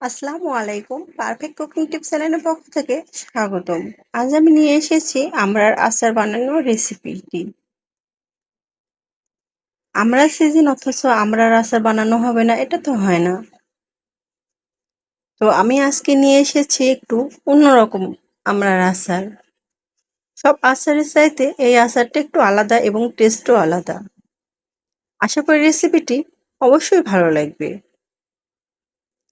আসসালামু আলাইকুম। Perfect cooking tips চ্যানেলের পক্ষ থেকে স্বাগতম। আজ আমি নিয়ে এসেছি আমড়ার আচার বানানোর রেসিপিটি। আমড়ার সিজন অথচ আমড়ার আচার বানানো হবে না, এটা তো হয় না। তো আমি আজকে নিয়ে এসেছি একটু অন্যরকম আমড়ার আচার। সব আচারের চাইতে এই আচারটা একটু আলাদা এবং টেস্টও আলাদা। আশা করি রেসিপিটি অবশ্যই ভালো লাগবে,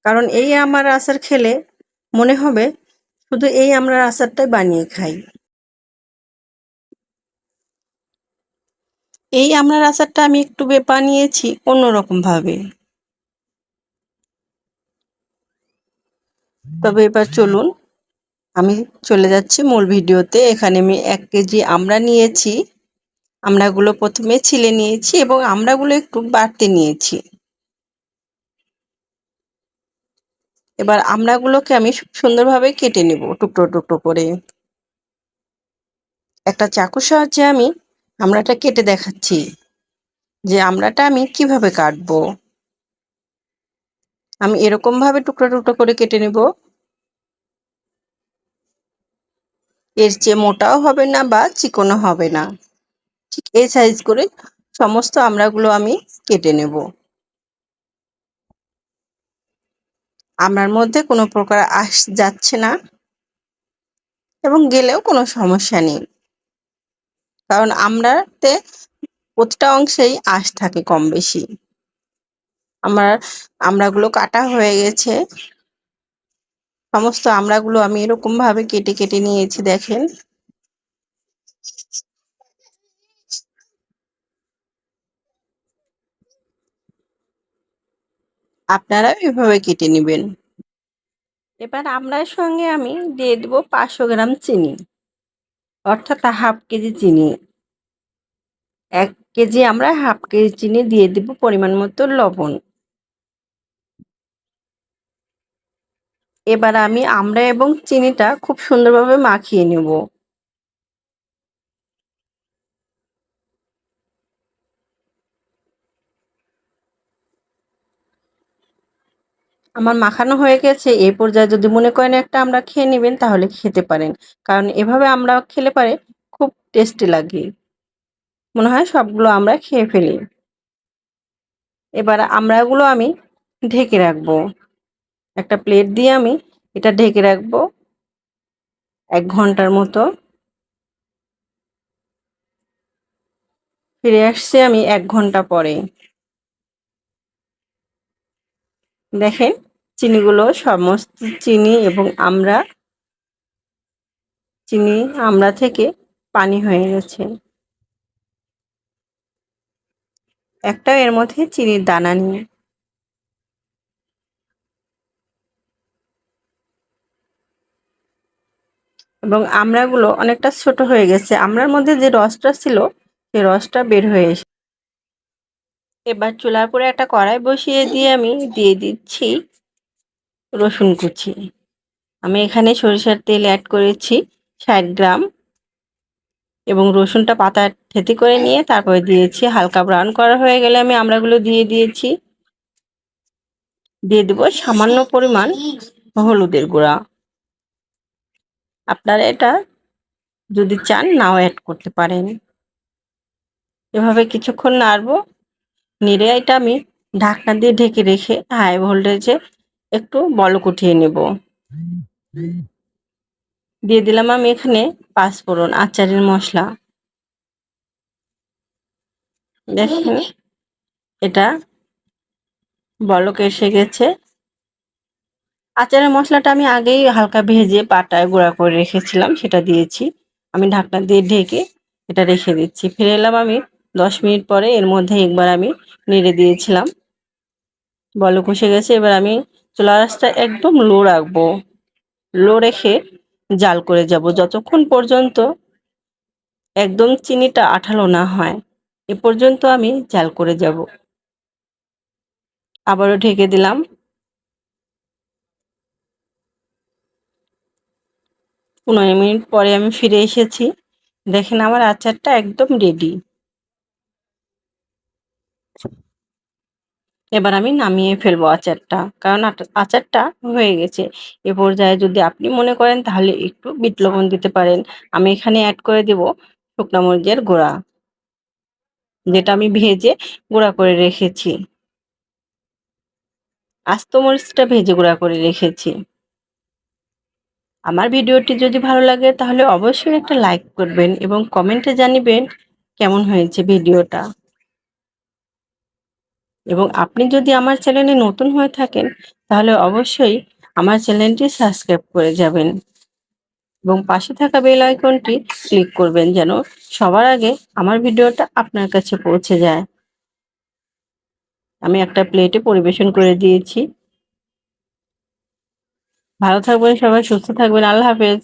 কারণ এই আমড়ার আচার খেলে মনে হবে শুধু এই আমড়ার আচারটাই বানিয়ে খাই। এই আমড়ার আচারটা আমি একটু বানিয়েছি অন্যরকম ভাবে। তবে এবার চলুন আমি চলে যাচ্ছি মূল ভিডিওতে। এখানে আমি 1 কেজি আমড়া নিয়েছি। আমড়াগুলো প্রথমে ছিলে নিয়েছি এবং আমড়াগুলো একটু বাড়তে নিয়েছি। এবার আমড়াগুলোকে আমি সুন্দরভাবে কেটে নেব টুকরো টুকরো করে। একটা চাকুর সাহায্যে আমি আমড়াটা কেটে দেখাচ্ছি যে আমড়াটা আমি কিভাবে কাটবো। আমি এরকম ভাবে টুকরো টুকরো করে কেটে নেব। এর চেয়ে মোটাও হবে না বা চিকনও হবে না, ঠিক এই সাইজ করে সমস্ত আমড়াগুলো আমি কেটে নেব। আমড়ার মধ্যে কোনো প্রকার আঁশ যাচ্ছে না এবং গেলেও কোনো সমস্যা নেই, কারণ আমড়াতে প্রতিটা অংশেই আঁশ থাকে কম বেশি। আমার আমড়াগুলো কাটা হয়ে গেছে। সমস্ত আমড়াগুলো আমি এরকম ভাবে কেটে কেটে নিয়েছি, দেখেন। আপনারাও এভাবে কেটে নেবেন। এবার আমড়ার সঙ্গে আমি দিয়ে দেব 500 গ্রাম চিনি, অর্থাৎ হাফ কেজি চিনি। 1 কেজি আমরা হাফ কেজি চিনি দিয়ে দেব, পরিমাণ মতো লবণ। এবার আমি আমড়া এবং চিনিটা খুব সুন্দরভাবে মাখিয়ে নেব। আমার মাখানো হয়ে গেছে। এই পর্যায়ে যদি মনে করেন একটা আমড়া খেয়ে নেবেন তাহলে খেতে পারেন, কারণ এভাবে আমড়া খেলে পারে খুব টেস্টি লাগে। মনে হয় সবগুলো আমরা খেয়ে ফেলি। এবার আমড়াগুলো আমি ঢেকে রাখবো। একটা প্লেট দিয়ে আমি এটা ঢেকে রাখবো 1 ঘন্টার মতো। ফিরে আসছি আমি 1 ঘন্টা পরে। দেখেন চিনিগুলো সমস্ত চিনি এবং আমড়া থেকে পানি হয়ে গেছে। একটাও এর মধ্যে চিনির দানা নেই। এবং আমড়াগুলো অনেকটা ছোট হয়ে গেছে। আমড়ার মধ্যে যে রসটা ছিল সেই রসটা বের হয়ে এসে। এবার চুলার উপরে একটা কড়াই বসিয়ে দিয়ে আমি দিয়ে দিচ্ছি রসুন কুচি। আমি এখানে সরিষার তেল অ্যাড করেছি 60 গ্রাম এবং রসুনটা পাতা থেঁতে করে নিয়ে তারপরে দিয়েছি। হালকা ব্রাউন করা হয়ে গেলে আমি আমড়াগুলো দিয়ে দিয়েছি। দিয়ে দেব সামান্য পরিমাণ হলুদের গুঁড়া। আপনারা এটা যদি চান নাও অ্যাড করতে পারেন। এভাবে কিছুক্ষণ নাড়বো। নেড়ে এটা আমি ঢাকনা দিয়ে ঢেকে রেখে হাই ভোল্টেজে একটু বলক উঠিয়ে নেব। দিয়ে দিলাম আমি এখানে 5 ফোড়ন, আচারের মশলা। দেখেন এটা বলক এসে গেছে। আচারের মশলাটা আমি আগেই হালকা ভেজে পাটায় গুঁড়া করে রেখেছিলাম, সেটা দিয়েছি। আমি ঢাকনা দিয়ে ঢেকে এটা রেখে দিচ্ছি। ফিরে এলাম আমি 10 মিনিট পরে। এর মধ্যে একবার আমি নেড়ে দিয়েছিলাম। বলক এসে গেছে। এবার আমি চুলার আঁচটা একদম লো রাখবো। লো রেখে জাল করে যাব যতক্ষণ পর্যন্ত একদম চিনিটা আঠালো না হয়। এ পর্যন্ত আমি জাল করে যাব। আবারও ঢেকে দিলাম। 15 মিনিট পরে আমি ফিরে এসেছি। দেখেন আমার আচারটা একদম রেডি। এবার আমি নামিয়ে ফেলবো আচারটা, কারণ আচারটা হয়ে গেছে। এ পর্যায়ে যদি আপনি মনে করেন তাহলে একটু বিট লবণ দিতে পারেন। আমি এখানে অ্যাড করে দেব শুকনা মরিচের গুঁড়া, যেটা আমি ভেজে গুঁড়া করে রেখেছি। আস্ত মরিচটা ভেজে গুঁড়া করে রেখেছি। আমার ভিডিওটি যদি ভালো লাগে তাহলে অবশ্যই একটা লাইক করবেন এবং কমেন্টে জানিবেন কেমন হয়েছে ভিডিওটা। এবং আপনি যদি আমার চ্যানেলে নতুন হয়ে থাকেন তাহলে অবশ্যই আমার চ্যানেলটি সাবস্ক্রাইব করে যাবেন এবং পাশে থাকা বেল আইকনটি ক্লিক করবেন যেন সবার আগে আমার ভিডিওটা আপনার কাছে পৌঁছে যায়। আমি একটা প্লেটে পরিবেশন করে দিয়েছি। ভালো থাকবেন সবাই, সুস্থ থাকবেন। আল্লাহ হাফেজ।